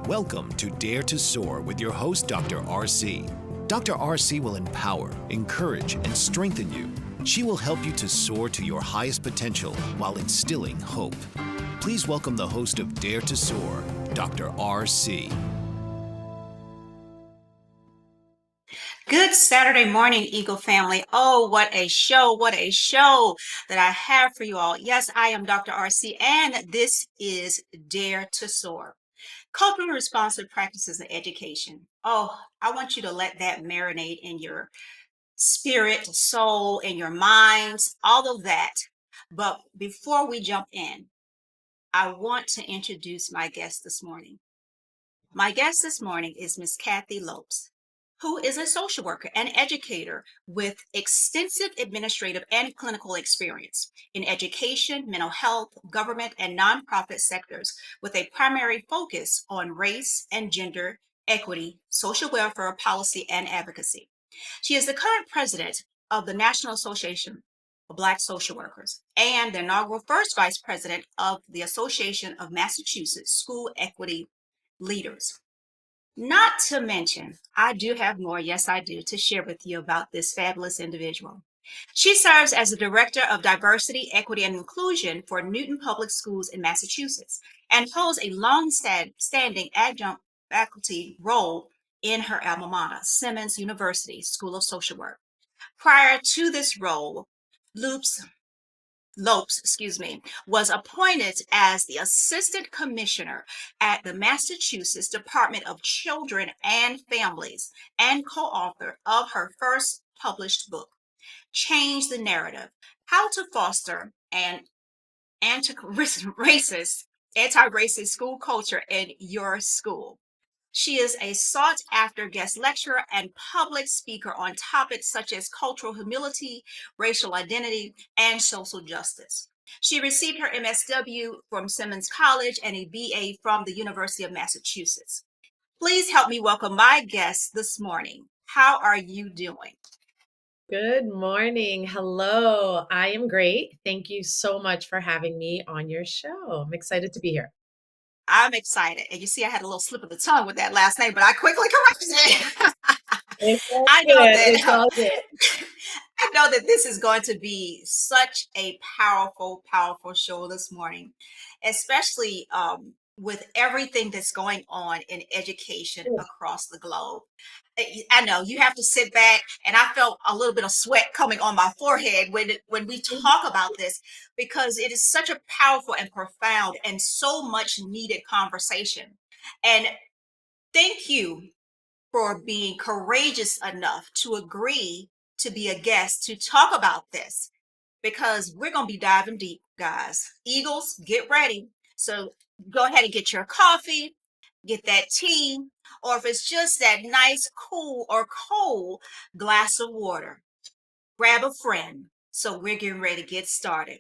Welcome to Dare to Soar with your host, Dr. RC. Dr. RC will empower, encourage, and strengthen you. She will help you to soar to your highest potential while instilling hope. Please welcome the host of Dare to Soar, Dr. RC. Good Saturday morning, Eagle family. Oh, what a show that I have for you all. Yes, I am Dr. RC, and this is Dare to Soar. Culturally responsive practices in education. Oh, I want you to let that marinate in your spirit, soul, in your minds, all of that. But before we jump in, I want to introduce my guest this morning. My guest this morning is Miss Kathy Lopes, who is a social worker and educator with extensive administrative and clinical experience in education, mental health, government, and nonprofit sectors, with a primary focus on race and gender equity, social welfare policy, and advocacy. She is the current president of the National Association of Black Social Workers and the inaugural first vice president of the Association of Massachusetts School Equity Leaders. Not to mention, I do have more, yes, I do, to share with you about this fabulous individual. She serves as the Director of Diversity, Equity, and Inclusion for Newton Public Schools in Massachusetts and holds a long-standing adjunct faculty role in her alma mater, Simmons University School of Social Work. Prior to this role, Loops Lopes, was appointed as the Assistant Commissioner at the Massachusetts Department of Children and Families and co-author of her first published book, Change the Narrative: How to Foster an Anti-Racist Anti-Racist School Culture in Your School. She is a sought-after guest lecturer and public speaker on topics such as cultural humility, racial identity, and social justice. She received her MSW from Simmons College and a BA from the University of Massachusetts. Please help me welcome my guest this morning. How are you doing? Good morning. Hello. I am great. Thank you so much for having me on your show. I'm excited to be here. I'm excited. And you see, I had a little slip of the tongue with that last name, but I quickly corrected it. It's all I know good. It's that all good. I know that this is going to be such a powerful show this morning, especially with everything that's going on in education across the globe. I know you have to sit back, and I felt a little bit of sweat coming on my forehead when we talk about this, because it is such a powerful and profound and so much needed conversation. And thank you for being courageous enough to agree to be a guest to talk about this, because we're going to be diving deep, guys. Eagles, get ready. So go ahead and get your coffee, get that tea, or if it's just that nice, cool, or cold glass of water, grab a friend. So we're getting ready to get started.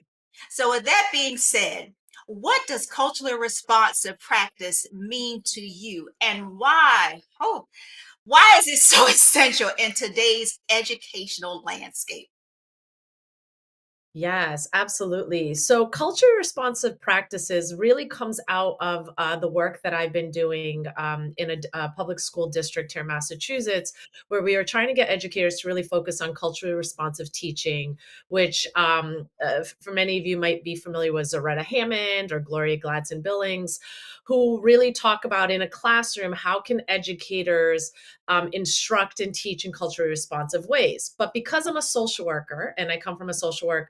So, with that being said, what does culturally responsive practice mean to you, and why? Why is it so essential in today's educational landscape? Yes, absolutely. So, culture responsive practices really comes out of the work that I've been doing in a public school district here in Massachusetts, where we are trying to get educators to really focus on culturally responsive teaching, which for many of you might be familiar with Zaretta Hammond or Gloria Gladson Billings, who really talk about in a classroom how can educators instruct and teach in culturally responsive ways. But because I'm a social worker and I come from a social work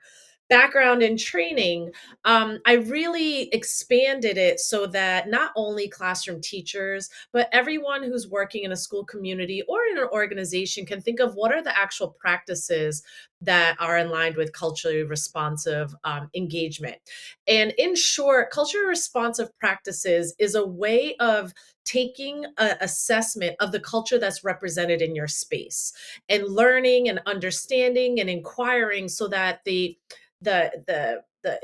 background and training, I really expanded it so that not only classroom teachers, but everyone who's working in a school community or in an organization can think of what are the actual practices that are in line with culturally responsive engagement. And in short, culturally responsive practices is a way of taking an assessment of the culture that's represented in your space and learning and understanding and inquiring so that the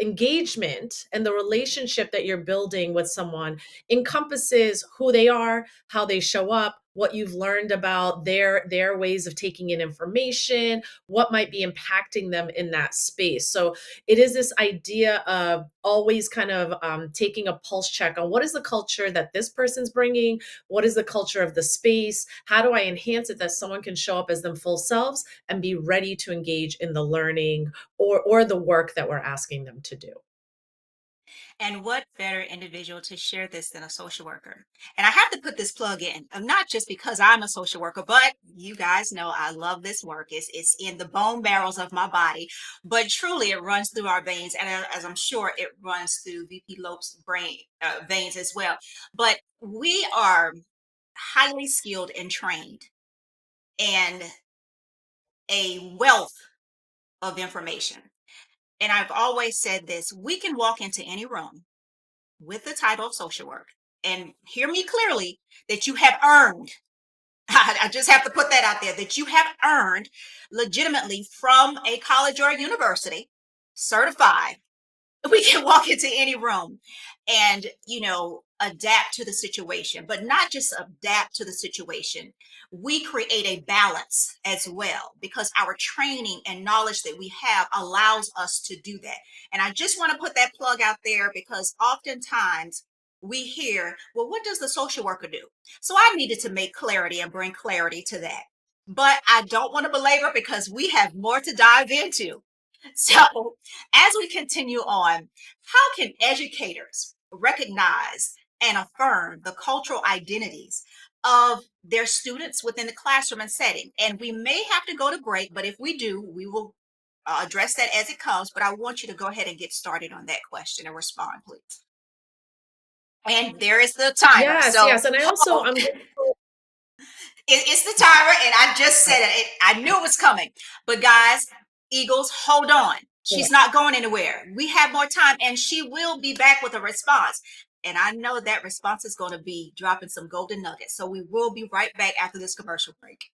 engagement and the relationship that you're building with someone encompasses who they are, how they show up, what you've learned about their ways of taking in information, what might be impacting them in that space. So it is this idea of always kind of taking a pulse check on what is the culture that this person's bringing, what is the culture of the space, how do I enhance it that someone can show up as them full selves and be ready to engage in the learning or the work that we're asking them to do. And what better individual to share this than a social worker? And I have to put this plug in, not just because I'm a social worker, but you guys know I love this work. It's in the bone marrows of my body, but truly it runs through our veins. And as I'm sure it runs through VP Lopes' brain veins as well. But we are highly skilled and trained and a wealth of information. And I've always said this, we can walk into any room with the title of social work and hear me clearly that you have earned, I just have to put that out there, that you have earned legitimately from a college or a university, certified. We can walk into any room and adapt to the situation, but not just adapt to the situation, we create a balance as well because our training and knowledge that we have allows us to do that. And I just want to put that plug out there because oftentimes we hear, well, what does the social worker do? So I needed to make clarity and bring clarity to that, but I don't want to belabor because we have more to dive into. So, as we continue on, how can educators recognize and affirm the cultural identities of their students within the classroom and setting? And we may have to go to break, but if we do, we will address that as it comes. But I want you to go ahead and get started on that question and respond, please. And there is the timer. Yes, So, yes. And I also I'm grateful. it's the timer, and I just said it. I knew it was coming. But guys, Eagles, hold on. She's not going anywhere. We have more time, and she will be back with a response. And I know that response is going to be dropping some golden nuggets. So we will be right back after this commercial break.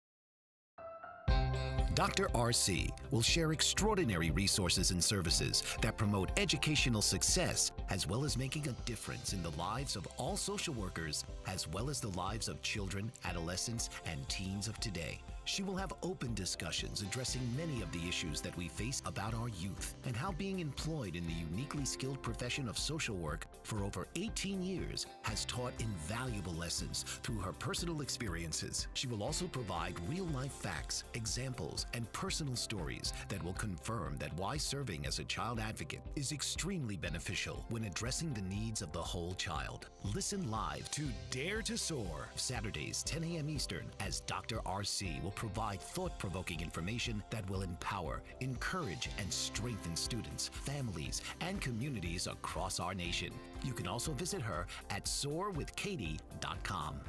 Dr. RC will share extraordinary resources and services that promote educational success, as well as making a difference in the lives of all social workers, as well as the lives of children, adolescents, and teens of today. She will have open discussions addressing many of the issues that we face about our youth and how being employed in the uniquely skilled profession of social work for over 18 years has taught invaluable lessons through her personal experiences. She will also provide real-life facts, examples, and personal stories that will confirm that why serving as a child advocate is extremely beneficial when addressing the needs of the whole child. Listen live to Dare to Soar, Saturdays 10 a.m. Eastern, as Dr. RC will provide thought-provoking information that will empower, encourage, and strengthen students, families, and communities across our nation. You can also visit her at soarwithkatie.com.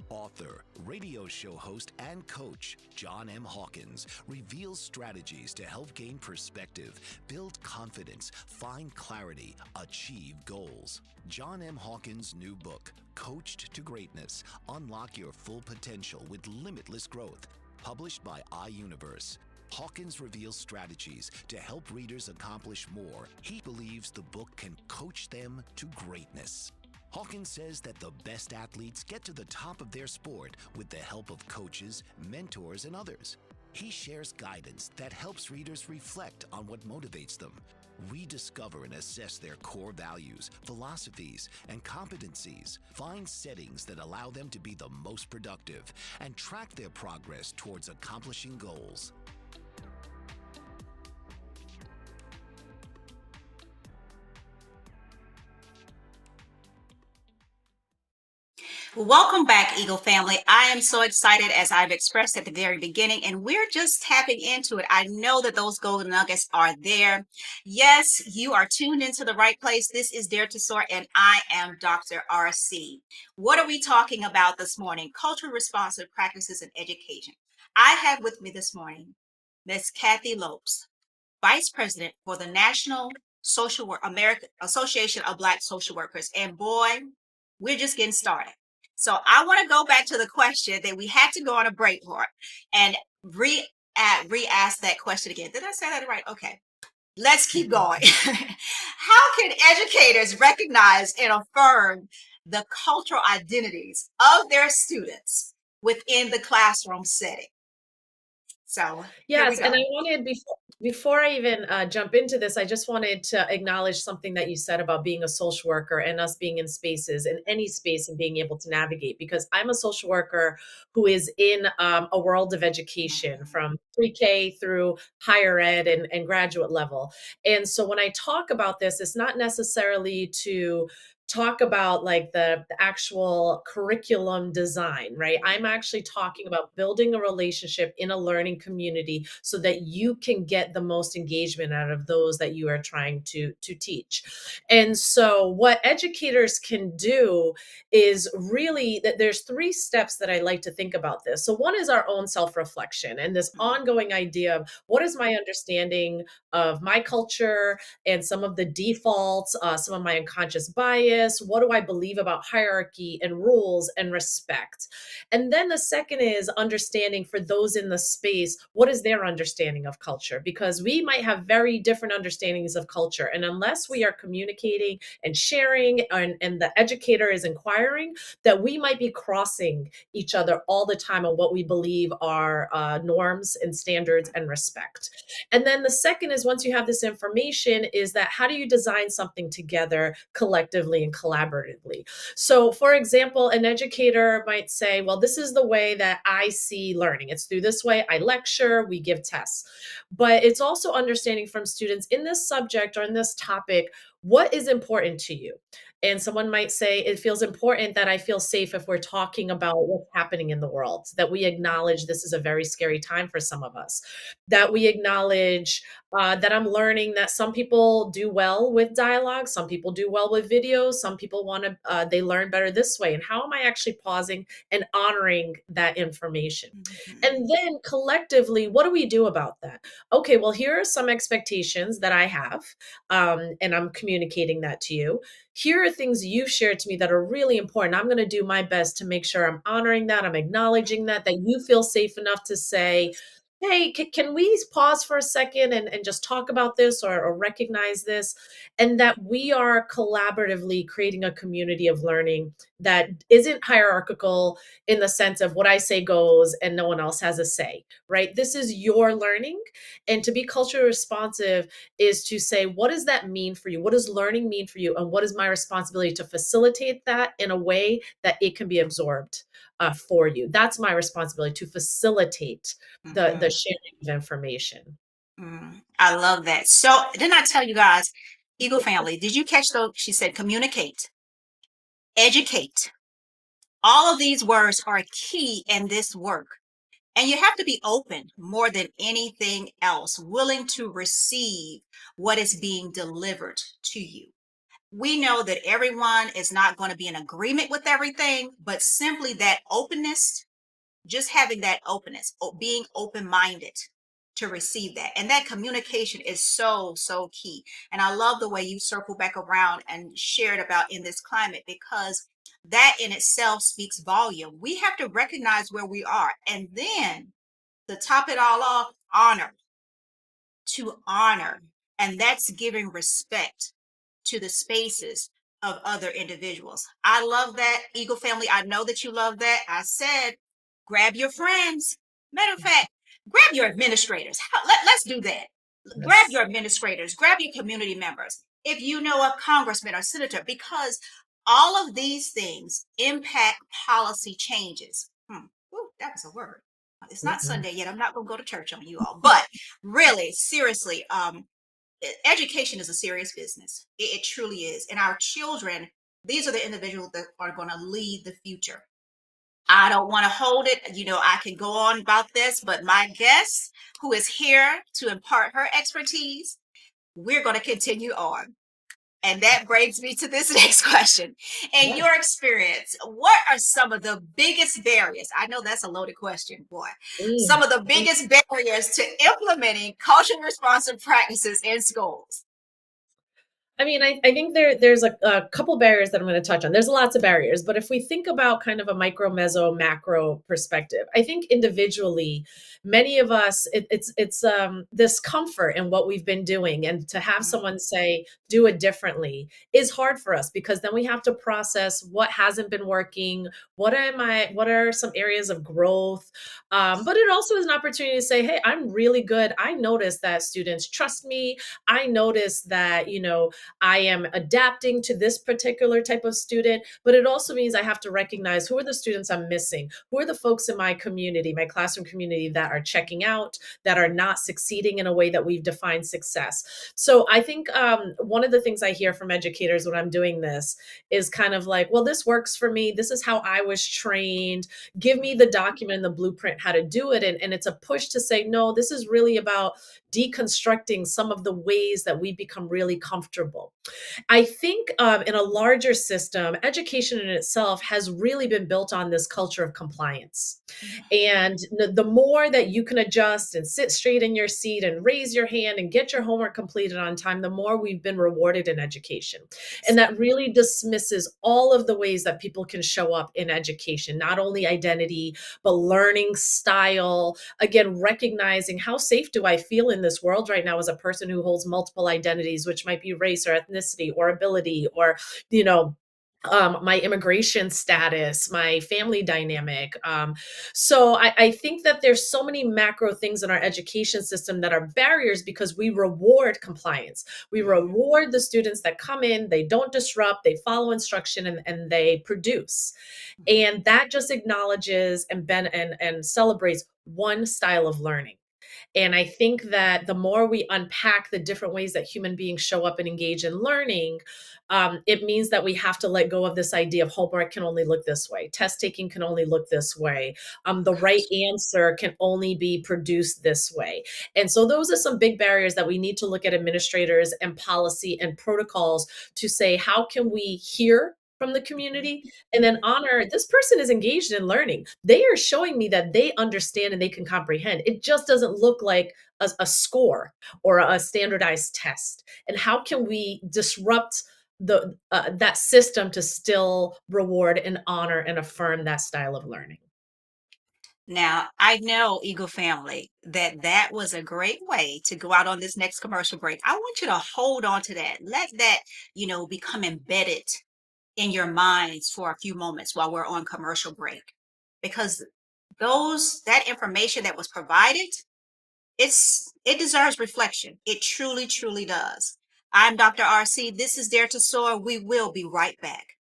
Author, radio show host, and coach John M. Hawkins reveals strategies to help gain perspective, build confidence, find clarity, achieve goals. John M. Hawkins' new book, Coached to Greatness: Unlock Your Full Potential with Limitless Growth, published by iUniverse. Hawkins reveals strategies to help readers accomplish more. He believes the book can coach them to greatness. Hawkins says that the best athletes get to the top of their sport with the help of coaches, mentors, and others. He shares guidance that helps readers reflect on what motivates them, rediscover and assess their core values, philosophies, and competencies, find settings that allow them to be the most productive, and track their progress towards accomplishing goals. Welcome back, Eagle family. I am so excited, as I've expressed at the very beginning, and we're just tapping into it. I know that those golden nuggets are there. Yes, you are tuned into the right place. This is Dare to Soar, and I am Dr. RC. What are we talking about this morning? Culturally responsive practices in education. I have with me this morning Miss Kathy Lopes, Vice President for the National Social Work American Association of Black Social Workers. And boy, we're just getting started. So I want to go back to the question that we had to go on a break for and re-ask that question again. Did I say that right? Okay. Let's keep going. How can educators recognize and affirm the cultural identities of their students within the classroom setting? So here we Yes, and I go. wanted before I even jump into this, I just wanted to acknowledge something that you said about being a social worker and us being in spaces, in any space, and being able to navigate. Because I'm a social worker who is in a world of education from pre-K through higher ed and graduate level. And so when I talk about this, it's not necessarily to talk about like the actual curriculum design, right? I'm actually talking about building a relationship in a learning community so that you can get the most engagement out of those that you are trying to teach. And so what educators can do is really that there's three steps that I like to think about this. So one is our own self-reflection and this ongoing idea of what is my understanding of my culture and some of the defaults, some of my unconscious bias. What do I believe about hierarchy and rules and respect? And then the second is understanding for those in the space, what is their understanding of culture? Because we might have very different understandings of culture. And unless we are communicating and sharing, and the educator is inquiring, that we might be crossing each other all the time on what we believe are norms and standards and respect. And then the second is once you have this information, is that how do you design something together collectively and collaboratively? So, for example, an educator might say, well, this is the way that I see learning. It's through this way I lecture, we give tests. But it's also understanding from students in this subject or in this topic, what is important to you? And someone might say, it feels important that I feel safe if we're talking about what's happening in the world, that we acknowledge this is a very scary time for some of us, that we acknowledge that I'm learning that some people do well with dialogue, some people do well with videos, some people want to, they learn better this way. And how am I actually pausing and honoring that information? Mhm. And then collectively, what do we do about that? Okay, well, here are some expectations that I have, and I'm communicating that to you. Here are things you've shared to me that are really important. I'm going to do my best to make sure I'm honoring that, I'm acknowledging that you feel safe enough to say, hey, can we pause for a second and just talk about this or recognize this? And that we are collaboratively creating a community of learning that isn't hierarchical in the sense of what I say goes and no one else has a say, right? This is your learning. And to be culturally responsive is to say, what does that mean for you? What does learning mean for you? And what is my responsibility to facilitate that in a way that it can be absorbed for you? That's my responsibility, to facilitate the Mhm. sharing of information. I love that. So, didn't I tell you guys, Eagle family, did you catch those? She said communicate, educate. All of these words are key in this work. And you have to be open more than anything else, willing to receive what is being delivered to you. We know that everyone is not going to be in agreement with everything, but simply that openness, just having that openness, being open minded to receive that. And that communication is so, so key. And I love the way you circle back around and shared about in this climate, because that in itself speaks volume. We have to recognize where we are. And then to top it all off, honor, to honor. And that's giving respect to the spaces of other individuals. I love that, Eagle family. I know that you love that. I said, grab your friends. Matter of fact, grab your administrators. Let's do that. Grab Yes. your administrators, grab your community members. If you know a congressman or senator, because all of these things impact policy changes. Ooh, that was a word. It's not Mhm. Sunday yet. I'm not going to go to church on you all, but really, seriously, education is a serious business. It truly is. And our children, these are the individuals that are going to lead the future. I don't want to hold it. I can go on about this, but my guest, who is here to impart her expertise, we're going to continue on. And that brings me to this next question. In Yeah. your experience, what are some of the biggest barriers? I know that's a loaded question, boy. Some Mm. of the biggest barriers to implementing culturally responsive practices in schools. I mean, I think there's a couple barriers that I'm going to touch on. There's lots of barriers, but if we think about kind of a micro, meso, macro perspective, I think individually, many of us, it's this comfort in what we've been doing, and to have Mhm. someone say do it differently is hard for us because then we have to process what hasn't been working. What are some areas of growth? But it also is an opportunity to say, hey, I'm really good. I notice that students trust me. I notice that, I am adapting to this particular type of student, but it also means I have to recognize who are the students I'm missing, who are the folks in my community, my classroom community that are checking out, that are not succeeding in a way that we've defined success. So I think one of the things I hear from educators when I'm doing this is kind of like, well, this works for me. This is how I was trained. Give me the document and the blueprint how to do it. And it's a push to say, no, this is really about deconstructing some of the ways that we become really comfortable. I think in a larger system, education in itself has really been built on this culture of compliance. And the more that you can adjust and sit straight in your seat and raise your hand and get your homework completed on time, the more we've been rewarded in education. And that really dismisses all of the ways that people can show up in education, not only identity, but learning style. Again, recognizing how safe do I feel in this world right now as a person who holds multiple identities, which might be race or ethnicity or ability or, you know, my immigration status, my family dynamic. So I think that there's so many macro things in our education system that are barriers because we reward compliance. We Mhm. reward the students that come in, they don't disrupt, they follow instruction, and they produce. Mhm. And that just acknowledges and celebrates one style of learning. And I think that the more we unpack the different ways that human beings show up and engage in learning, it means that we have to let go of this idea of homework can only look this way, test taking can only look this way, the right Correct. answer can only be produced this way. And so those are some big barriers that we need to look at administrators and policy and protocols to say, how can we hear from the Mhm. community and then honor this person is engaged in learning. They are showing me that they understand and they can comprehend. It just doesn't look like a score or a standardized test. And how can we disrupt the that system to still reward and honor and affirm that style of learning? Now, I know, Eagle family, that that was a great way to go out on this next commercial break. I want you to hold on to that. Let that, become embedded in your minds for a few moments while we're on commercial break. Because that information that was provided, it deserves reflection. It truly, truly does. I'm Dr. RC. This is Dare to Soar. We will be right back.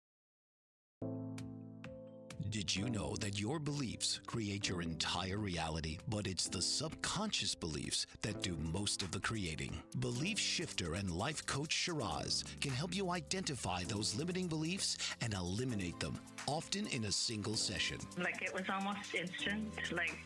Did you know that your beliefs create your entire reality, but it's the subconscious beliefs that do most of the creating? Belief shifter and life coach Shiraz can help you identify those limiting beliefs and eliminate them, often in a single session. Like it was almost instant. Like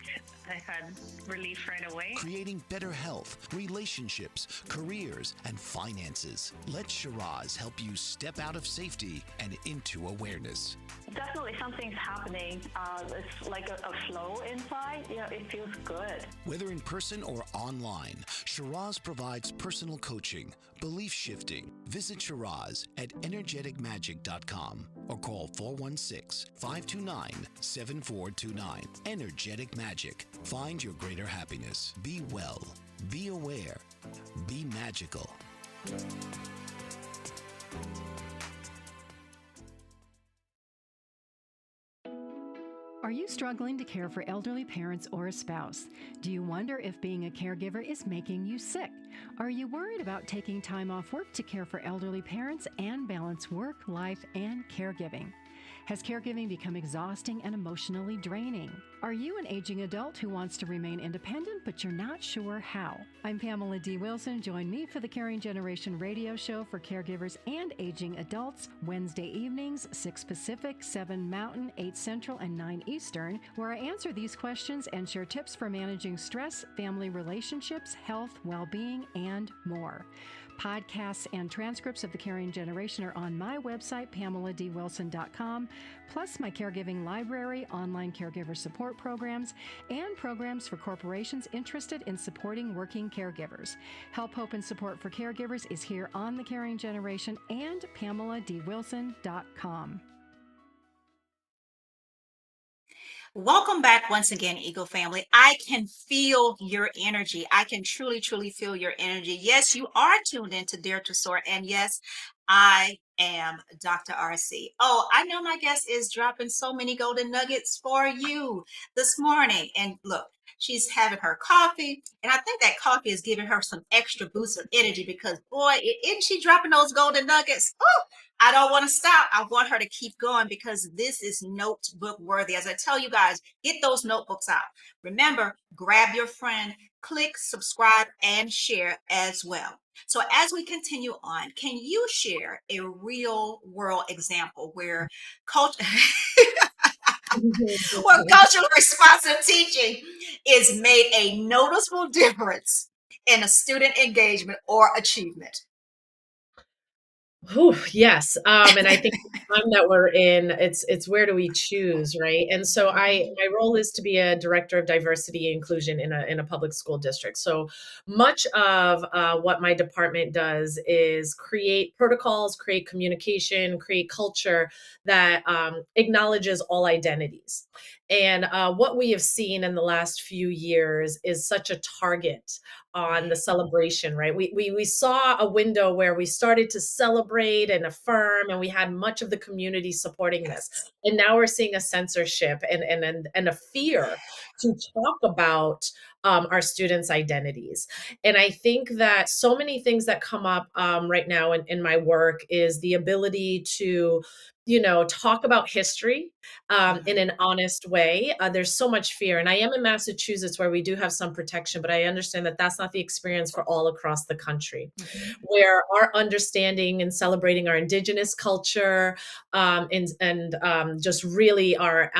I had relief right away. Creating better health, relationships, careers, and finances. Let Shiraz help you step out of safety and into awareness. Definitely something's happening. It's like a flow inside. It feels good. Whether in person or online, Shiraz provides personal coaching, belief shifting. Visit Shiraz at energeticmagic.com or call 416-529-7429. Energetic Magic. Find your greater happiness. Be well. Be aware. Be magical. Are you struggling to care for elderly parents or a spouse? Do you wonder if being a caregiver is making you sick? Are you worried about taking time off work to care for elderly parents and balance work, life, and caregiving? Has caregiving become exhausting and emotionally draining? Are you an aging adult who wants to remain independent but you're not sure how? I'm Pamela D. Wilson. Join me for the Caring Generation radio show for caregivers and aging adults, Wednesday evenings, 6 Pacific, 7 Mountain, 8 Central, and 9 Eastern, where I answer these questions and share tips for managing stress, family relationships, health, well-being, and more. Podcasts and transcripts of The Caring Generation are on my website, PamelaDWilson.com, plus my caregiving library, online caregiver support programs, and programs for corporations interested in supporting working caregivers. Help, hope, and support for caregivers is here on The Caring Generation and PamelaDWilson.com. Welcome back once again, Eagle family. I can feel your energy. I can truly, truly feel your energy. Yes, you are tuned into Dare to Soar. And yes, I am Dr. RC. Oh, I know my guest is dropping so many golden nuggets for you this morning. And look, she's having her coffee. And I think that coffee is giving her some extra boost of energy because, boy, isn't she dropping those golden nuggets? Oh, I don't want to stop. I want her to keep going because this is notebook worthy. As I tell you guys, get those notebooks out. Remember, grab your friend, click, subscribe, and share as well. So as we continue on, can you share a real world example where culture where culturally responsive teaching is made a noticeable difference in a student engagement or achievement? Whew, yes. And I think the time that we're in, it's where do we choose, right? And so my role is to be a director of diversity and inclusion in a public school district. So much of what my department does is create protocols, create communication, create culture that acknowledges all identities. And what we have seen in the last few years is such a target on the celebration, right? We saw a window where we started to celebrate and affirm, and we had much of the community supporting this. And now we're seeing a censorship and a fear to talk about our students' identities. And I think that so many things that come up right now in my work is the ability to talk about history in an honest way. There's so much fear. And I am in Massachusetts where we do have some protection, but I understand that that's not the experience for all across the country, where our understanding and celebrating our indigenous culture and just really our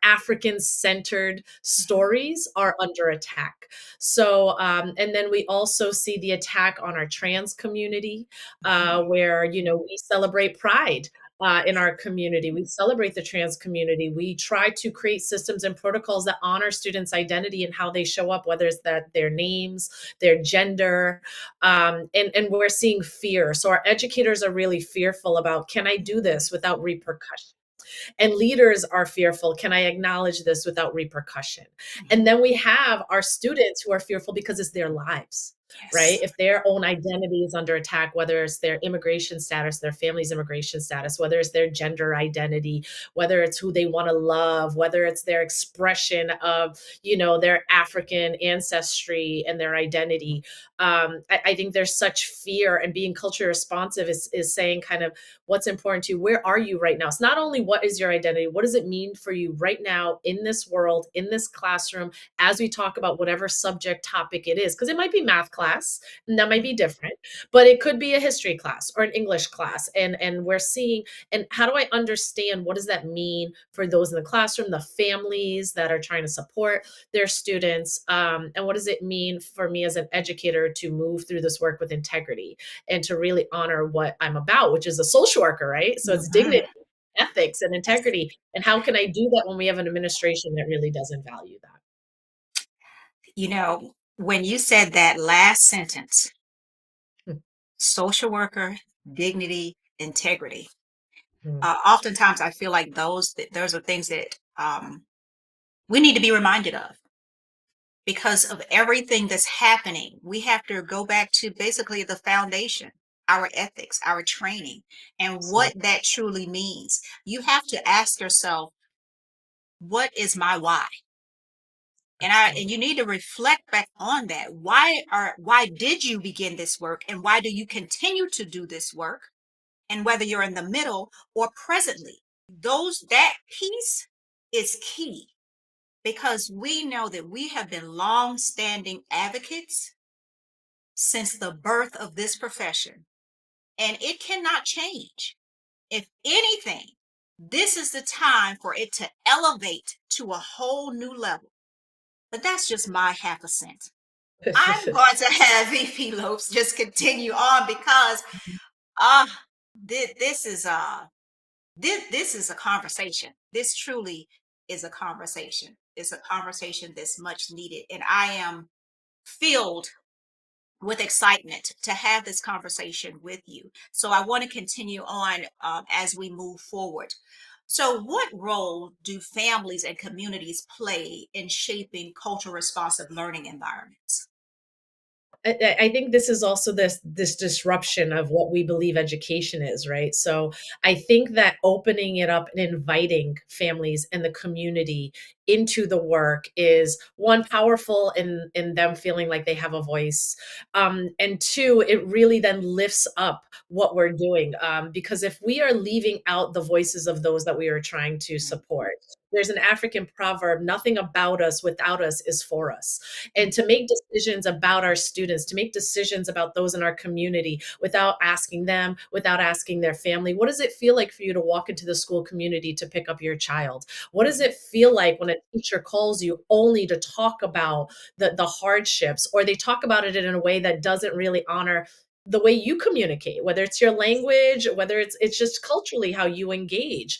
African-centered stories are under attack. So, and then we also see the attack on our trans community, where, we celebrate pride in our community. We celebrate the trans community. We try to create systems and protocols that honor students' identity and how they show up, whether it's that their names, their gender, and we're seeing fear. So our educators are really fearful about, can I do this without repercussion? And leaders are fearful. Can I acknowledge this without repercussion? And then we have our students who are fearful because it's their lives. Right? If their own identity is under attack, whether it's their immigration status, their family's immigration status, whether it's their gender identity, whether it's who they want to love, whether it's their expression of, their African ancestry and their identity. I think there's such fear, and being culture responsive is saying kind of what's important to you. Where are you right now? It's not only what is your identity, what does it mean for you right now in this world, in this classroom, as we talk about whatever subject topic it is, because it might be math class, and that might be different, but it could be a history class or an English class. And we're seeing, and how do I understand what does that mean for those in the classroom, the families that are trying to support their students, and what does it mean for me as an educator to move through this work with integrity and to really honor what I'm about, which is a social worker, right? So it's dignity, ethics, and integrity. And how can I do that when we have an administration that really doesn't value that? When you said that last sentence, Hmm. social worker, dignity, integrity, Hmm. oftentimes I feel like those are things that we need to be reminded of because of everything that's happening. We have to go back to basically the foundation, our ethics, our training, and what that truly means. You have to ask yourself, what is my why? And you need to reflect back on that. Why did you begin this work, and why do you continue to do this work? And whether you're in the middle or presently, that piece is key, because we know that we have been long-standing advocates since the birth of this profession, and it cannot change. If anything, this is the time for it to elevate to a whole new level. But that's just my half a cent. I'm going to have VP Lopes just continue on because uh this is this is a conversation. This truly is a conversation. It's a conversation that's much needed. And I am filled with excitement to have this conversation with you. So I want to continue on as we move forward. So, what role do families and communities play in shaping culture responsive learning environments? I think this is also this disruption of what we believe education is, right? So I think that opening it up and inviting families and the community into the work is one powerful in them feeling like they have a voice, and two, it really then lifts up what we're doing, because if we are leaving out the voices of those that we are trying to support, there's an African proverb: "Nothing about us without us is for us." And to make decisions about our students, to make decisions about those in our community without asking them, without asking their family. What does it feel like for you to walk into the school community to pick up your child? What does it feel like when a teacher calls you only to talk about the hardships, or they talk about it in a way that doesn't really honor the way you communicate, whether it's your language, whether it's just culturally how you engage.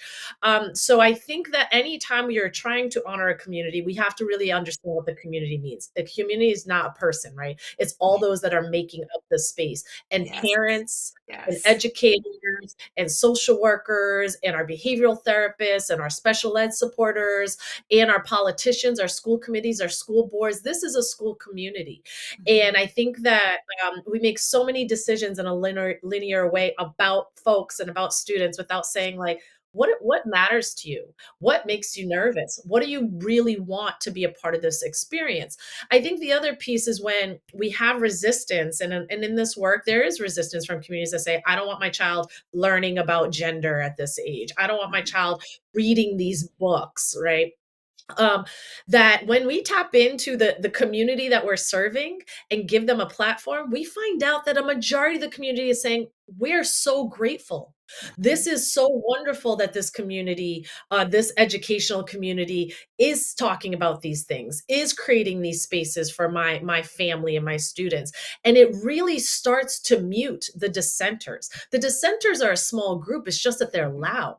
So I think that anytime you're trying to honor a community, we have to really understand what the community means. The community is not a person, right? It's all Ye- those that are making up the space, and Yes, parents and yes. educators and social workers and our behavioral therapists and our special ed supporters and our politicians, our school committees, our school boards. This is a school community. Mhm. And I think that we make so many decisions in a linear way about folks and about students without saying, like, what matters to you? What makes you nervous? What do you really want to be a part of this experience? I think the other piece is when we have resistance, and in this work, there is resistance from communities that say, I don't want my child learning about gender at this age. I don't want my child reading these books, right? um, that when we tap into the community that we're serving and give them a platform, we find out that a majority of the community is saying, we're so grateful. This Mhm. is so wonderful that this community, this educational community, is talking about these things, is creating these spaces for my family and my students. And it really starts to mute the dissenters. The dissenters are a small group, it's just that they're loud.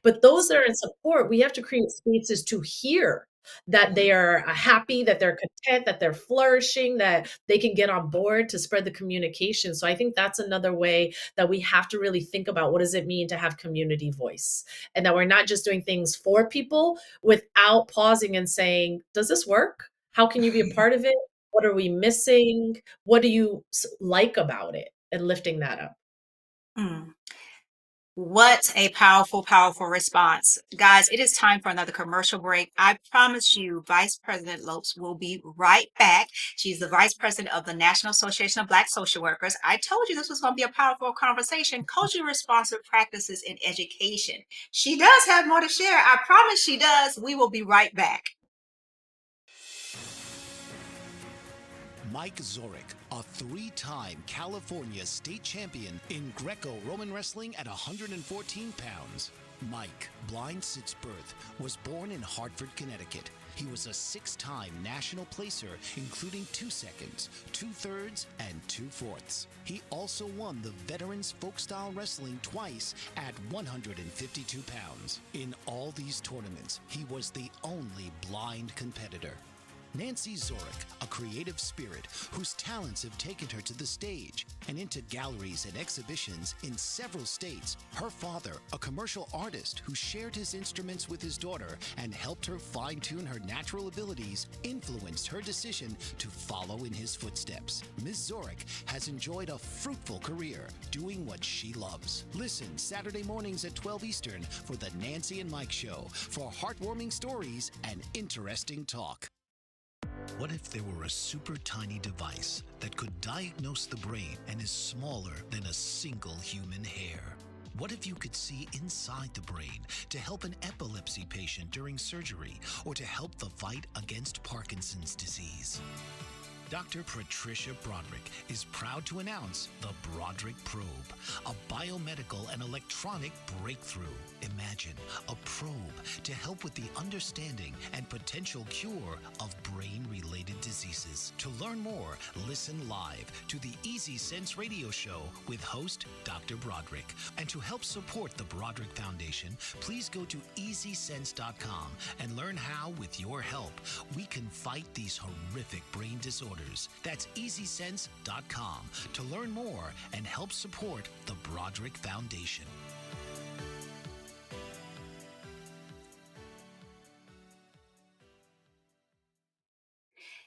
But those that are in support, we have to create spaces to hear that they are happy, that they're content, that they're flourishing, that they can get on board to spread the communication. So I think that's another way that we have to really think about, what does it mean to have community voice? And that we're not just doing things for people without pausing and saying, does this work? How can you be a part of it? What are we missing? What do you like about it? And lifting that up. Mm. What a powerful, powerful response. Guys, it is time for another commercial break. I promise you, Vice President Lopes will be right back. She's the Vice President of the National Association of Black Social Workers. I told you this was going to be a powerful conversation. Culturally responsive practices in education. She does have more to share. I promise she does. We will be right back. Mike Zorek, a three-time California state champion in Greco-Roman wrestling at 114 pounds. Mike, blind since birth, was born in Hartford, Connecticut. He was a six-time national placer, including 2 seconds, 2/3, and 2/4. He also won the Veterans Folk-Style Wrestling twice at 152 pounds. In all these tournaments, he was the only blind competitor. Nancy Zorek, a creative spirit whose talents have taken her to the stage and into galleries and exhibitions in several states. Her father, a commercial artist who shared his instruments with his daughter and helped her fine-tune her natural abilities, influenced her decision to follow in his footsteps. Ms. Zorek has enjoyed a fruitful career doing what she loves. Listen Saturday mornings at 12 Eastern for the Nancy and Mike Show for heartwarming stories and interesting talk. What if there were a super tiny device that could diagnose the brain and is smaller than a single human hair? What if you could see inside the brain to help an epilepsy patient during surgery or to help the fight against Parkinson's disease? Dr. Patricia Broderick is proud to announce the Broderick Probe, a biomedical and electronic breakthrough. Imagine a probe to help with the understanding and potential cure of brain-related diseases. To learn more, listen live to the Easy Sense radio show with host Dr. Broderick. And to help support the Broderick Foundation, please go to easysense.com and learn how, with your help, we can fight these horrific brain disorders. That's easysense.com to learn more and help support the Broderick Foundation.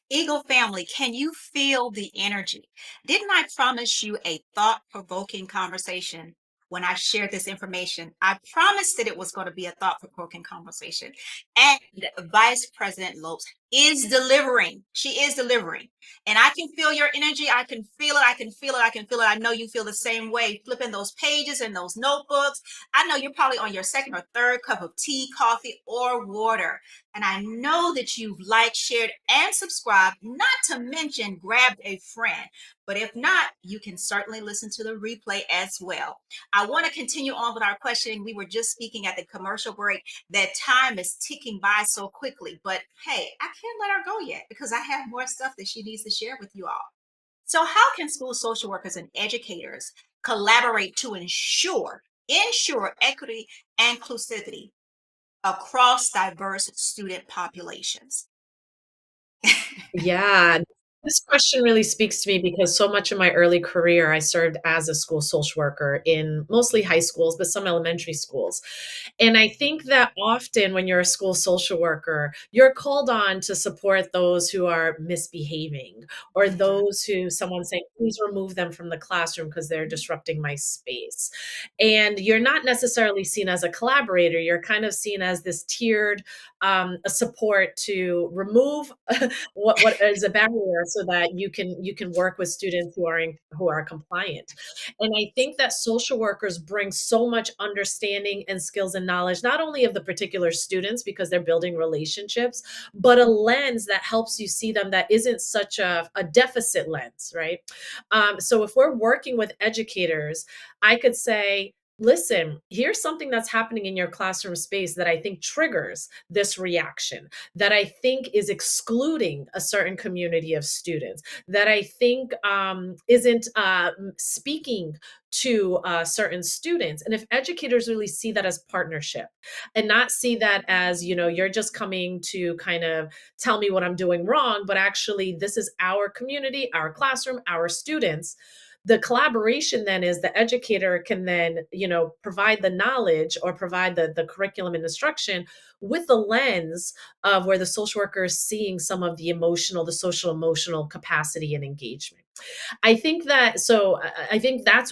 Eagle family, can you feel the energy? Didn't I promise you a thought-provoking conversation when I shared this information? I promised that it was going to be a thought-provoking conversation. And Vice President Lopes is delivering. She is delivering. And I can feel your energy. I can feel it. I can feel it. I can feel it. I know you feel the same way. Flipping those pages and those notebooks. I know you're probably on your second or third cup of tea, coffee, or water. And I know that you've liked, shared, and subscribed, not to mention grabbed a friend. But if not, you can certainly listen to the replay as well. I want to continue on with our questioning. We were just speaking at the commercial break that time is ticking by so quickly. But hey, I can't let her go yet because I have more stuff that she needs to share with you all. So how can school social workers and educators collaborate to ensure equity and inclusivity across diverse student populations? Yeah, this question really speaks to me because so much of my early career, I served as a school social worker in mostly high schools, but some elementary schools. And I think that often when you're a school social worker, you're called on to support those who are misbehaving or Mhm. those who someone's saying, please remove them from the classroom because they're disrupting my space. And you're not necessarily seen as a collaborator. You're kind of seen as this tiered a support to remove what is a barrier so that you can work with students who are compliant. And I think that social workers bring so much understanding and skills and knowledge, not only of the particular students because they're building relationships, but a lens that helps you see them that isn't such a deficit lens, right? So if we're working with educators, I could say, listen, here's something that's happening in your classroom space that I think triggers this reaction, that I think is excluding a certain community of students, that I think isn't speaking to certain students. And if educators really see that as partnership and not see that as, you're just coming to kind of tell me what I'm doing wrong, but actually this is our community, our classroom, our students. The collaboration then is the educator can then, provide the knowledge or provide the curriculum and instruction with the lens of where the social worker is seeing some of the social emotional capacity and engagement. I think that's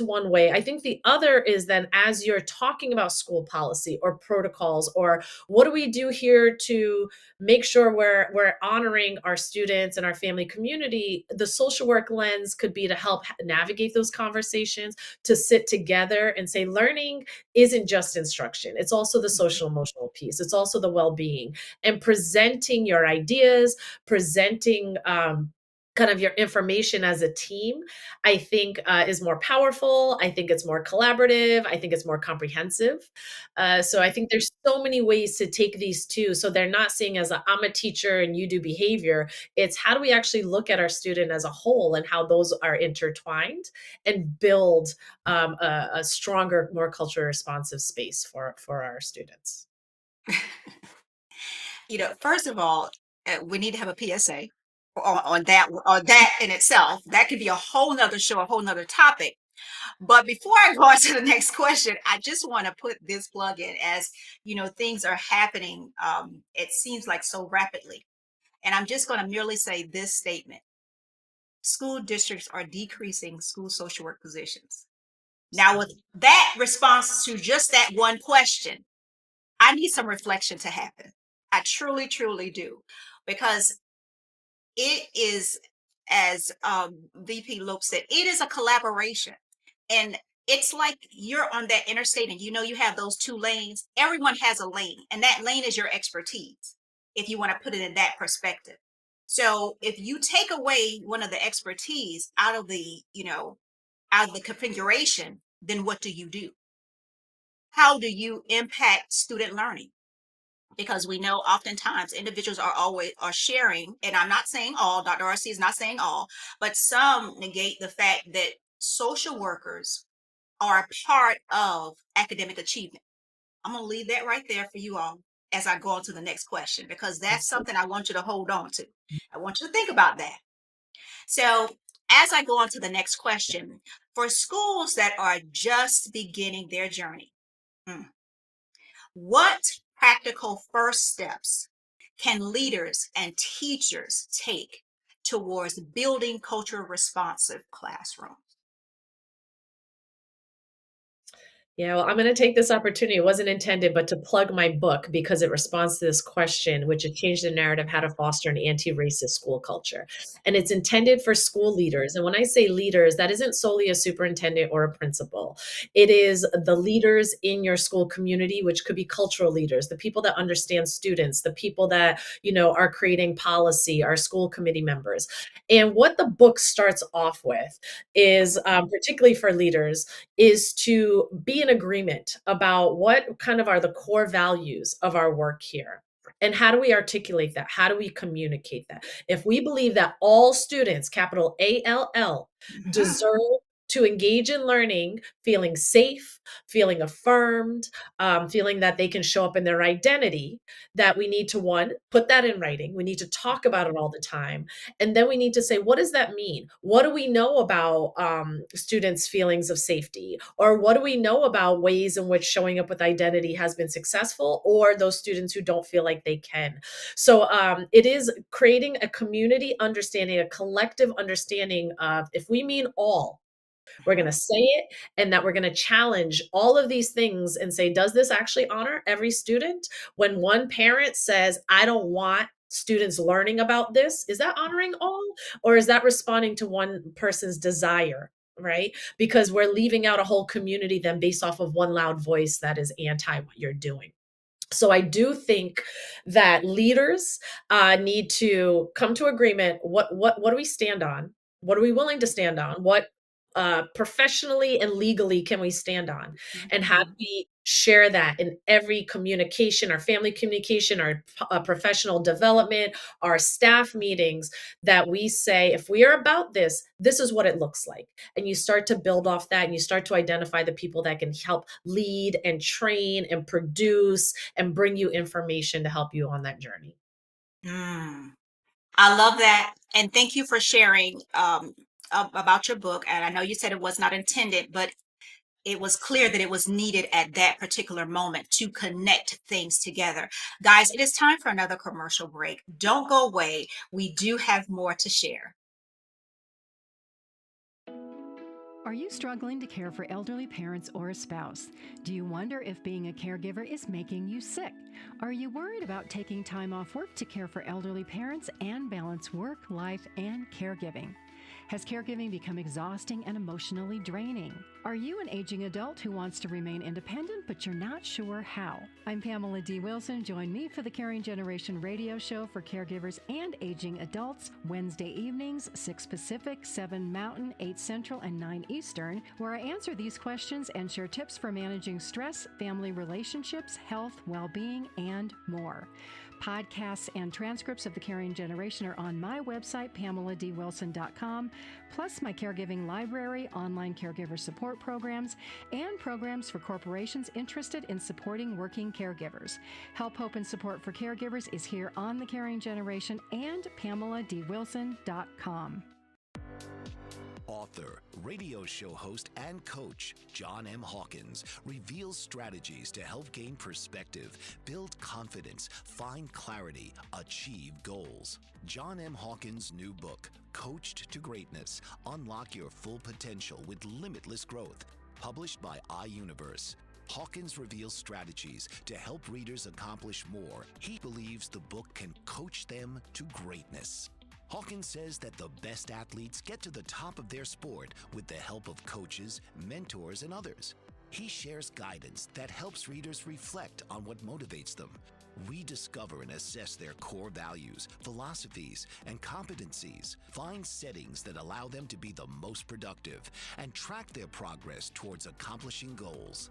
one way. I think the other is then as you're talking about school policy or protocols or what do we do here to make sure we're honoring our students and our family community, the social work lens could be to help navigate those conversations, to sit together and say learning isn't just instruction. It's also the social emotional piece. It's also the well-being and presenting your ideas, presenting kind of your information as a team, I think is more powerful. I think it's more collaborative. I think it's more comprehensive. So I think there's so many ways to take these two. So they're not seeing as a, I'm a teacher and you do behavior. It's how do we actually look at our student as a whole and how those are intertwined and build a stronger, more culturally responsive space for our students. First of all, we need to have a PSA on that in itself. That could be a whole nother show, a whole nother topic. But before I go on to the next question, I just want to put this plug in as things are happening. It seems like so rapidly. And I'm just going to merely say this statement. School districts are decreasing school social work positions. Now, with that response to just that one question, I need some reflection to happen. I truly, truly do. Because it is, as VP Lope said, it is a collaboration. And it's like you're on that interstate and you have those two lanes. Everyone has a lane, and that lane is your expertise, if you want to put it in that perspective. So if you take away one of the expertise out of the, out of the configuration, then what do you do? How do you impact student learning? Because we know oftentimes individuals are sharing, and I'm not saying all, Dr. RC is not saying all, but some negate the fact that social workers are a part of academic achievement. I'm going to leave that right there for you all as I go on to the next question, because that's something I want you to hold on to. I want you to think about that. So, as I go on to the next question, for schools that are just beginning their journey, mm, what practical first steps can leaders and teachers take towards building culture responsive classrooms? Yeah, well, I'm going to take this opportunity. It wasn't intended, but to plug my book because it responds to this question, which it changed the narrative, how to foster an anti-racist school culture. And it's intended for school leaders. And when I say leaders, that isn't solely a superintendent or a principal. It is the leaders in your school community, which could be cultural leaders, the people that understand students, the people that, are creating policy, our school committee members. And what the book starts off with is, particularly for leaders, is to be in agreement about what kind of are the core values of our work here. And how do we articulate that? How do we communicate that? If we believe that all students, capital ALL, Mhm. deserve to engage in learning, feeling safe, feeling affirmed, feeling that they can show up in their identity, that we need to, one, put that in writing. We need to talk about it all the time. And then we need to say, what does that mean? What do we know about students' feelings of safety? Or what do we know about ways in which showing up with identity has been successful, or those students who don't feel like they can? So it is creating a community understanding, a collective understanding of, if we mean all, we're going to say it, and that we're going to challenge all of these things and say, does this actually honor every student? When one parent says, I don't want students learning about this, is that honoring all? Or is that responding to one person's desire? Right? Because we're leaving out a whole community then based off of one loud voice that is anti what you're doing. So I do think that leaders need to come to agreement. What do we stand on? What are we willing to stand on? What professionally and legally can we stand on? And how do Mhm. we share that in every communication, our family communication, our professional development, our staff meetings, that we say, if we are about this, this is what it looks like. And you start to build off that, and you start to identify the people that can help lead and train and produce and bring you information to help you on that journey. Mm. I love that. And thank you for sharing about your book. And I know you said it was not intended, but it was clear that it was needed at that particular moment to connect things together. Guys, it is time for another commercial break. Don't go away. We do have more to share. Are you struggling to care for elderly parents or a spouse? Do you wonder if being a caregiver is making you sick? Are you worried about taking time off work to care for elderly parents and balance work, life, and caregiving? Has caregiving become exhausting and emotionally draining? Are you an aging adult who wants to remain independent but you're not sure how? I'm Pamela D. Wilson. Join me for the Caring Generation radio show for caregivers and aging adults, Wednesday evenings, 6 Pacific, 7 Mountain, 8 Central, and 9 Eastern, where I answer these questions and share tips for managing stress, family relationships, health, well-being, and more. Podcasts and transcripts of The Caring Generation are on my website, PamelaDWilson.com, plus my caregiving library, online caregiver support programs, and programs for corporations interested in supporting working caregivers. Help, hope, and support for caregivers is here on The Caring Generation and PamelaDWilson.com. Author, radio show host, and coach John M. Hawkins reveals strategies to help gain perspective, build confidence, find clarity, achieve goals. John M. Hawkins' new book, Coached to Greatness, Unlock Your Full Potential with Limitless Growth, published by iUniverse. Hawkins reveals strategies to help readers accomplish more. He believes the book can coach them to greatness. Hawkins says that the best athletes get to the top of their sport with the help of coaches, mentors, and others. He shares guidance that helps readers reflect on what motivates them. We discover and assess their core values, philosophies, and competencies, find settings that allow them to be the most productive, and track their progress towards accomplishing goals.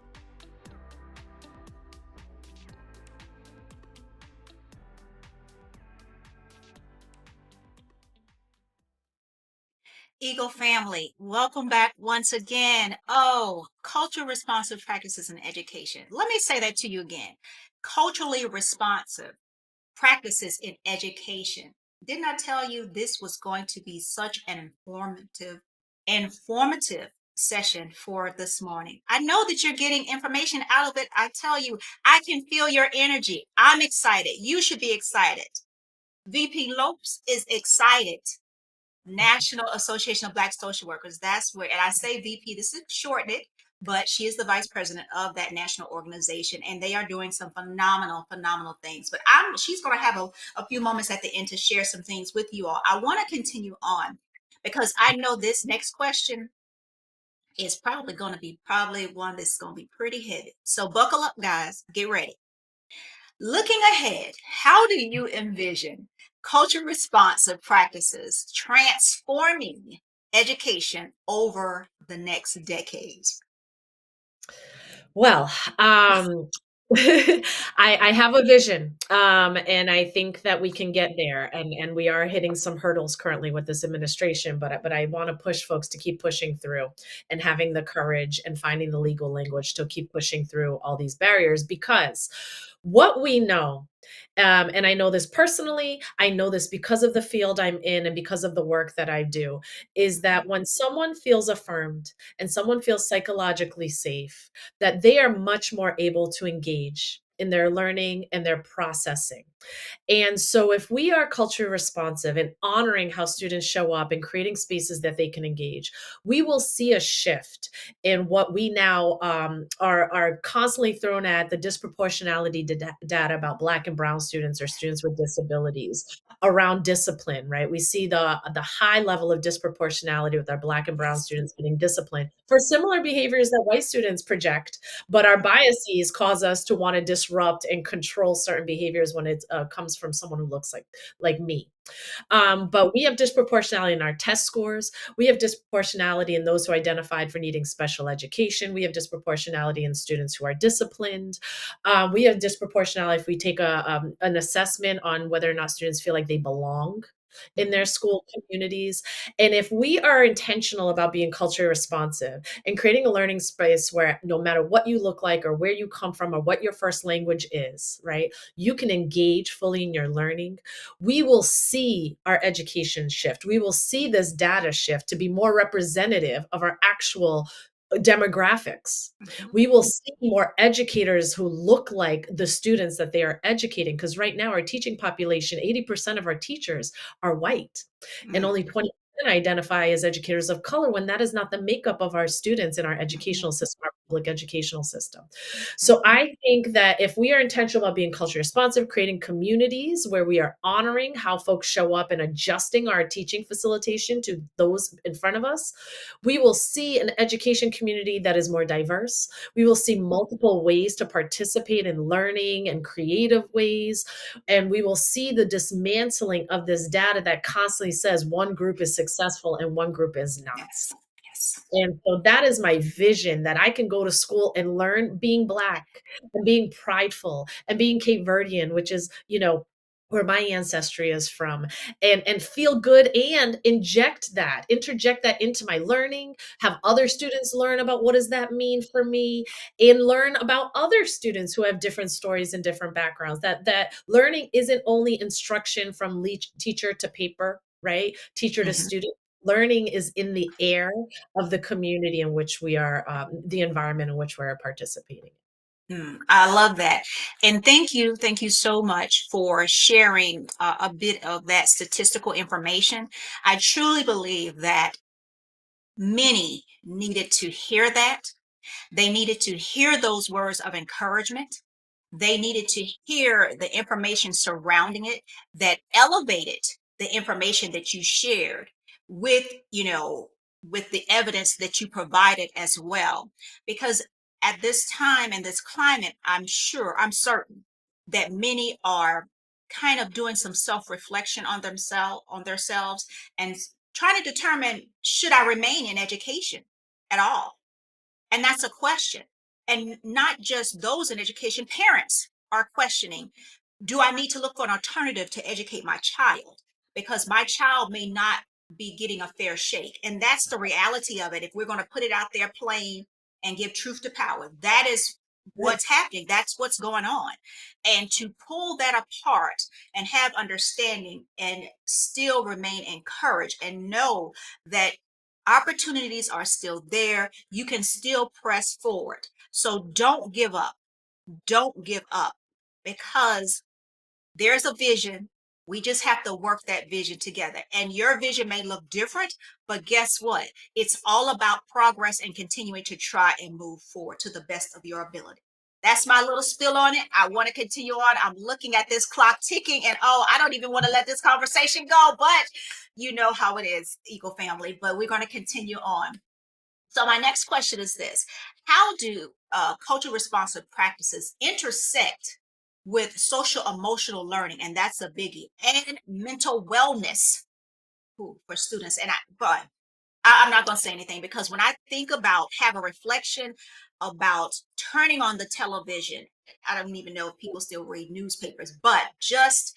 Eagle family, welcome back once again. Oh, culture responsive practices in education. Let me say that to you again. Culturally responsive practices in education. Didn't I tell you this was going to be such an informative session for this morning? I know that you're getting information out of it. I tell you, I can feel your energy. I'm excited. You should be excited. VP Lopes is excited. National Association of Black Social Workers. That's where, and I say VP, this is shortened, but she is the vice president of that national organization, and they are doing some phenomenal things. But she's going to have a few moments at the end to share some things with you all. I want to continue on because I know this next question is probably going to be one that's going to be pretty heavy. So buckle up, guys. Get ready. Looking ahead, how do you envision culture responsive practices transforming education over the next decades? Well, I have a vision, and I think that we can get there, and we are hitting some hurdles currently with this administration, but I want to push folks to keep pushing through and having the courage and finding the legal language to keep pushing through all these barriers because what we know, and I know this personally, I know this because of the field I'm in and because of the work that I do, is that when someone feels affirmed and someone feels psychologically safe, that they are much more able to engage in their learning and their processing. And so, if we are culture responsive and honoring how students show up and creating spaces that they can engage, we will see a shift in what we now are constantly thrown at the disproportionality data about Black and Brown students or students with disabilities around discipline, right? We see the high level of disproportionality with our Black and Brown students getting disciplined for similar behaviors that white students project, but our biases cause us to want to disrupt and control certain behaviors when it comes from someone who looks like me. But we have disproportionality in our test scores. We have disproportionality in those who identified for needing special education. We have disproportionality in students who are disciplined. We have disproportionality if we take an assessment on whether or not students feel like they belong in their school communities. And if we are intentional about being culture responsive and creating a learning space where no matter what you look like or where you come from or what your first language is, right, you can engage fully in your learning, we will see our education shift. We will see this data shift to be more representative of our actual demographics. Mhm. We will see more educators who look like the students that they are educating. Because right now, our teaching population, 80% of our teachers are white, and Mhm. only 20% identify as educators of color when that is not the makeup of our students in our educational system, our public educational system. So I think that if we are intentional about being culture responsive, creating communities where we are honoring how folks show up and adjusting our teaching facilitation to those in front of us, we will see an education community that is more diverse. We will see multiple ways to participate in learning and creative ways. And we will see the dismantling of this data that constantly says one group is successful and one group is not. Yes. Yes. And so that is my vision, that I can go to school and learn being Black and being prideful and being Cape Verdean, which is, where my ancestry is from, and feel good and interject that into my learning, have other students learn about what does that mean for me, and learn about other students who have different stories and different backgrounds, that learning isn't only instruction from teacher to paper, right? Teacher to Mhm. student. Learning is in the air of the community in which we are, the environment in which we're participating. I love that. And thank you so much for sharing a bit of that statistical information. I truly believe that many needed to hear that. They needed to hear those words of encouragement. They needed to hear the information surrounding it that elevated the information that you shared with, with the evidence that you provided as well. Because at this time and this climate, I'm certain that many are kind of doing some self-reflection on themselves and trying to determine, should I remain in education at all? And that's a question. And not just those in education, parents are questioning, do I need to look for an alternative to educate my child? Because my child may not be getting a fair shake. And that's the reality of it. If we're going to put it out there plain and give truth to power, that is what's happening. That's what's going on. And to pull that apart and have understanding and still remain encouraged and know that opportunities are still there, you can still press forward. So don't give up. Don't give up, because there's a vision. We just have to work that vision together. And your vision may look different, but guess what? It's all about progress and continuing to try and move forward to the best of your ability. That's my little spill on it. I want to continue on. I'm looking at this clock ticking, and oh, I don't even want to let this conversation go, but you know how it is, Eagle family. But we're going to continue on. So my next question is this: how do cultural responsive practices intersect with social emotional learning? And that's a biggie. And mental wellness for students. And I'm not going to say anything, because when I think about, have a reflection about turning on the television, I don't even know if people still read newspapers, but just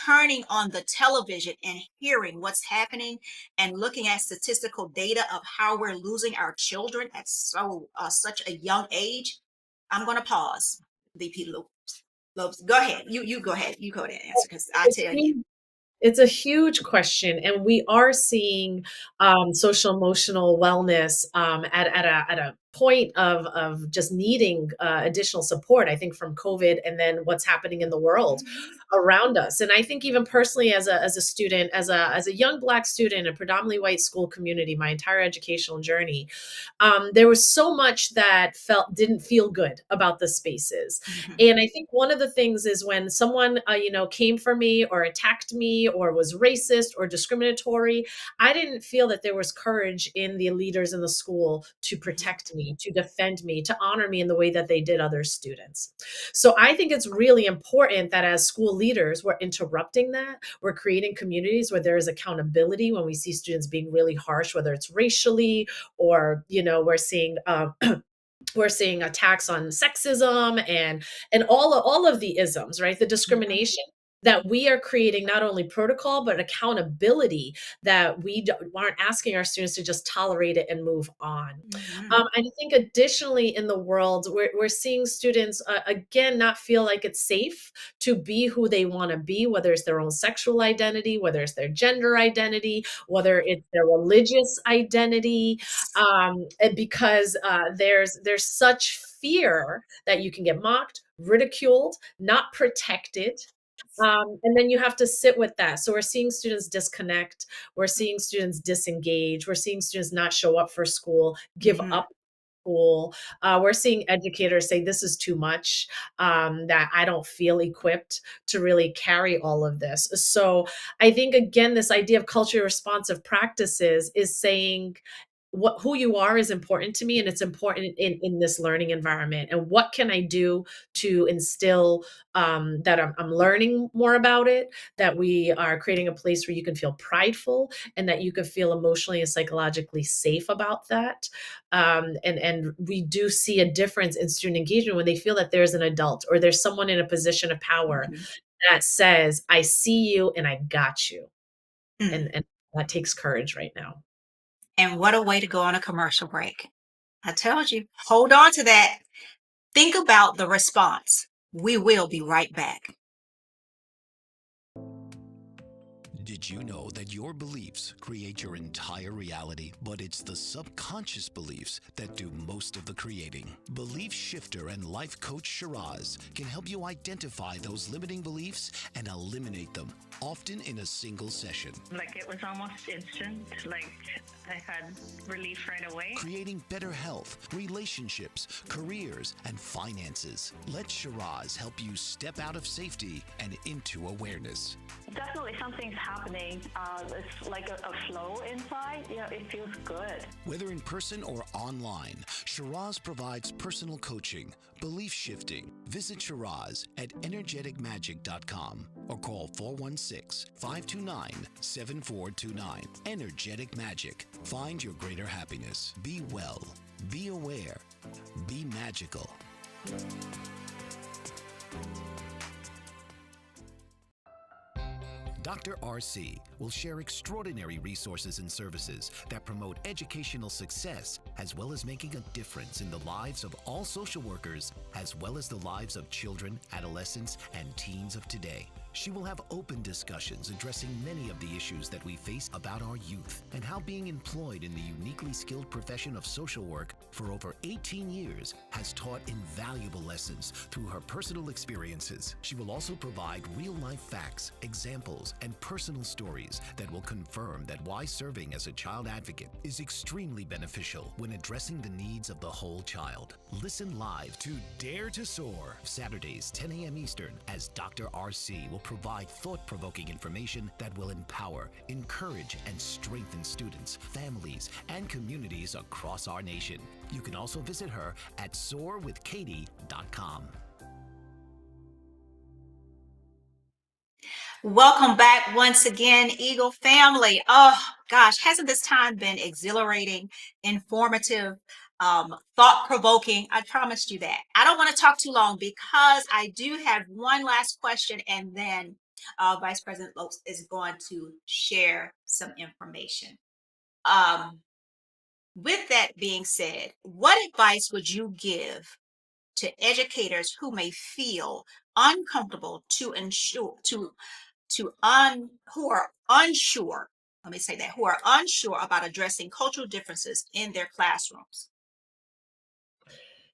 turning on the television and hearing what's happening and looking at statistical data of how we're losing our children at such a young age. I'm going to pause. VP Lopes, go ahead. You go ahead. You go ahead and answer, because I tell you. It's a huge question, and we are seeing social emotional wellness at a point of just needing additional support. I think from COVID, and then what's happening in the world around us. And I think even personally, as a student, as a young Black student in a predominantly white school community, my entire educational journey, there was so much that didn't feel good about the spaces. And I think one of the things is when someone came for me or attacked me or was racist or discriminatory, I didn't feel that there was courage in the leaders in the school to protect me, to defend me, to honor me in the way that they did other students. So I think it's really important that as school leaders, we're interrupting that. We're creating communities where there is accountability when we see students being really harsh, whether it's racially or, we're seeing attacks on sexism and all of the isms, right? The discrimination, that we are creating not only protocol, but accountability, that we aren't asking our students to just tolerate it and move on. I think additionally in the world, we're seeing students, again, not feel like it's safe to be who they want to be, whether it's their own sexual identity, whether it's their gender identity, whether it's their religious identity, because there's such fear that you can get mocked, ridiculed, not protected. And then you have to sit with that. So we're seeing students disconnect. We're seeing students disengage. We're seeing students not show up for school, give up school. We're seeing educators say, this is too much, that I don't feel equipped to really carry all of this. So I think, again, this idea of culturally responsive practices is saying, who you are is important to me, and it's important in this learning environment. And what can I do to instill that I'm learning more about it, that we are creating a place where you can feel prideful and that you can feel emotionally and psychologically safe about that. And we do see a difference in student engagement when they feel that there's an adult or there's someone in a position of power that says, I see you and I got you. And that takes courage right now. And what a way to go on a commercial break. I told you, hold on to that. Think about the response. We will be right back. Did you know that your beliefs create your entire reality, but it's the subconscious beliefs that do most of the creating? Belief shifter and life coach Shiraz can help you identify those limiting beliefs and eliminate them, often in a single session. Like, it was almost instant. Like, I had relief right away. Creating better health, relationships, careers, and finances. Let Shiraz help you step out of safety and into awareness. Definitely something's happening happening, it's like a flow inside. It feels good. Whether in person or online, Shiraz provides personal coaching, belief shifting. Visit Shiraz at energeticmagic.com or call 416-529-7429. Energetic Magic. Find your greater happiness. Be well. Be aware. Be magical. Dr. RC will share extraordinary resources and services that promote educational success, as well as making a difference in the lives of all social workers, as well as the lives of children, adolescents, and teens of today. She will have open discussions addressing many of the issues that we face about our youth and how being employed in the uniquely skilled profession of social work for over 18 years has taught invaluable lessons through her personal experiences. She will also provide real-life facts, examples, and personal stories that will confirm that why serving as a child advocate is extremely beneficial when addressing the needs of the whole child. Listen live to Dare to Soar, Saturdays 10 a.m. Eastern, as Dr. RC will provide thought-provoking information that will empower, encourage, and strengthen students, families, and communities across our nation. You can also visit her at soarwithkatie.com. Welcome back once again, Eagle family. Oh gosh, hasn't this time been exhilarating, informative, thought-provoking? I promised you that. I don't want to talk too long because I do have one last question, and then Vice President Lopes is going to share some information. With that being said, what advice would you give to educators who may feel uncomfortable who are unsure, let me say that, who are unsure about addressing cultural differences in their classrooms?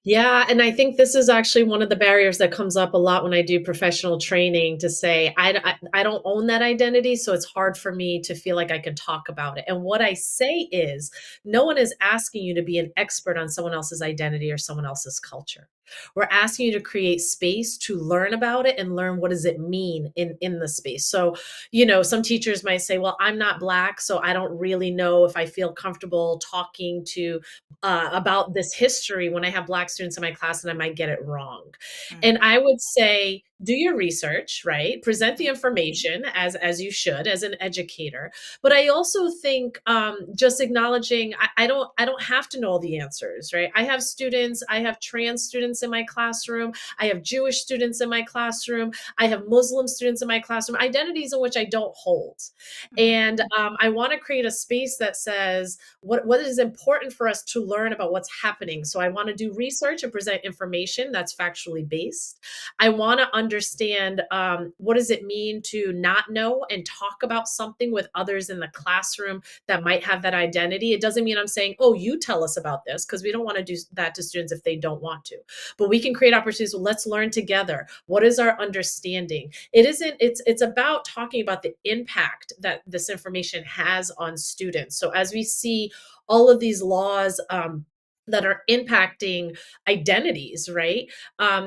Yeah, and I think this is actually one of the barriers that comes up a lot when I do professional training, to say, I don't own that identity, so it's hard for me to feel like I can talk about it. And what I say is, no one is asking you to be an expert on someone else's identity or someone else's culture. We're asking you to create space to learn about it and learn what does it mean in the space. So, some teachers might say, well, I'm not Black, so I don't really know if I feel comfortable talking to about this history when I have Black students in my class, and I might get it wrong. And Mhm. I would say, do your research, right? Present the information as you should as an educator. But I also think, just acknowledging, I don't have to know all the answers, right? I have students, I have trans students in my classroom, I have Jewish students in my classroom, I have Muslim students in my classroom, identities in which I don't hold. Mhm. And I want to create a space that says, what is important for us to learn about what's happening. So I want to do research and present information that's factually based. I want to understand, what does it mean to not know and talk about something with others in the classroom that might have that identity. It doesn't mean I'm saying, oh, you tell us about this, because we don't want to do that to students if they don't want to. But we can create opportunities. Well, let's learn together. What is our understanding? It's about talking about the impact that this information has on students. So as we see all of these laws, that are impacting identities, right?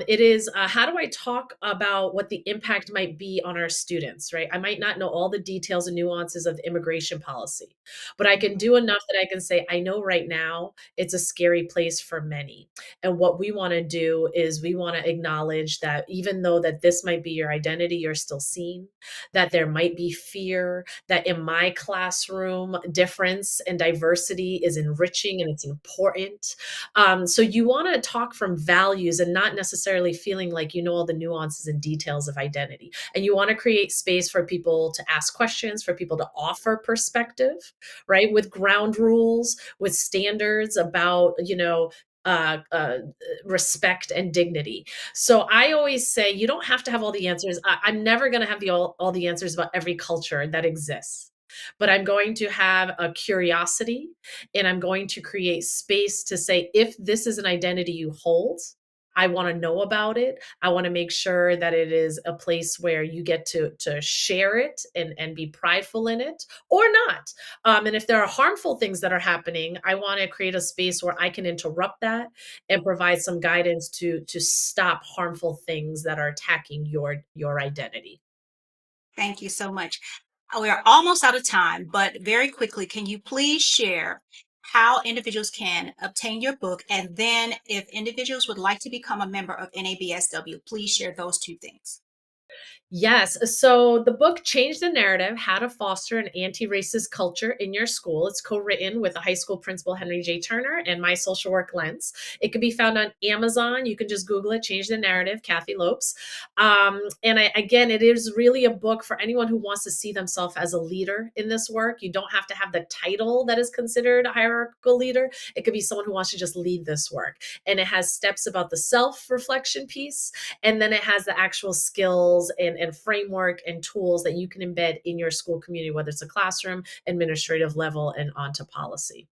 It is, how do I talk about what the impact might be on our students, right? I might not know all the details and nuances of immigration policy, but I can Mhm. do enough that I can say, I know right now it's a scary place for many. And what we want to do is we want to acknowledge that even though that this might be your identity, you're still seen, that there might be fear, that in my classroom, difference and diversity is enriching and it's important. So you want to talk from values and not necessarily feeling like you know all the nuances and details of identity. And you want to create space for people to ask questions, for people to offer perspective, right? With ground rules, with standards about, uh, uh, respect and dignity. So I always say you don't have to have all the answers. I'm never going to have all the answers about every culture that exists, but I'm going to have a curiosity, and I'm going to create space to say, if this is an identity you hold, I want to know about it. I want to make sure that it is a place where you get to share it and be prideful in it, or not. And if there are harmful things that are happening, I want to create a space where I can interrupt that and provide some guidance to stop harmful things that are attacking your identity. Thank you so much. We are almost out of time, but very quickly, can you please share how individuals can obtain your book? And then if individuals would like to become a member of NABSW, please share those two things. Yes. So the book Change the Narrative: How to Foster an Anti-Racist Culture in Your School. It's co-written with a high school principal, Henry J. Turner, and my social work lens. It can be found on Amazon. You can just Google it, Change the Narrative, Kathy Lopes. Again, it is really a book for anyone who wants to see themselves as a leader in this work. You don't have to have the title that is considered a hierarchical leader. It could be someone who wants to just lead this work. And it has steps about the self-reflection piece, and then it has the actual skills and framework and tools that you can embed in your school community, whether it's a classroom, administrative level, and onto policy.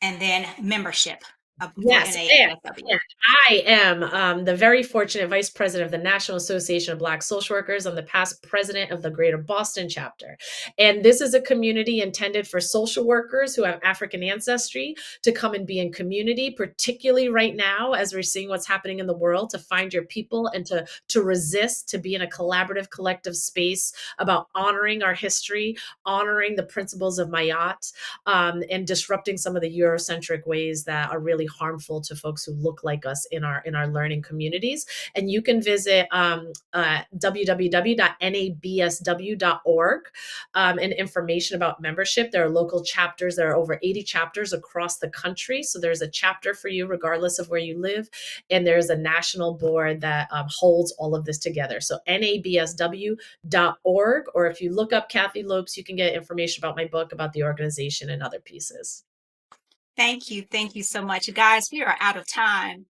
And then membership for Yes, NABSW. and I am the very fortunate vice president of the National Association of Black Social Workers. I'm the past president of the Greater Boston chapter. And this is a community intended for social workers who have African ancestry to come and be in community, particularly right now, as we're seeing what's happening in the world, to find your people and to resist, to be in a collaborative, collective space about honoring our history, honoring the principles of Mayat, and disrupting some of the Eurocentric ways that are really harmful to folks who look like us in our learning communities. And you can visit www.nabsw.org and information about membership. There are local chapters. There are over 80 chapters across the country. So there's a chapter for you regardless of where you live. And there's a national board that holds all of this together. So nabsw.org, or if you look up Kathy Lopes, you can get information about my book, about the organization, and other pieces. Thank you. Thank you so much. Guys, we are out of time.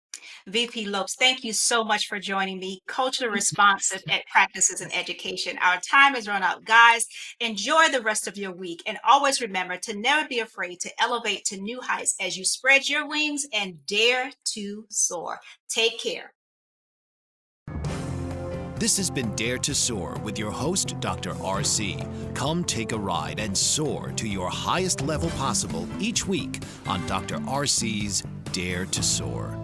VP Lopes, thank you so much for joining me. Culturally responsive practices in education. Our time has run out. Guys, enjoy the rest of your week. And always remember to never be afraid to elevate to new heights as you spread your wings and dare to soar. Take care. This has been Dare to Soar with your host, Dr. RC. Come take a ride and soar to your highest level possible each week on Dr. RC's Dare to Soar.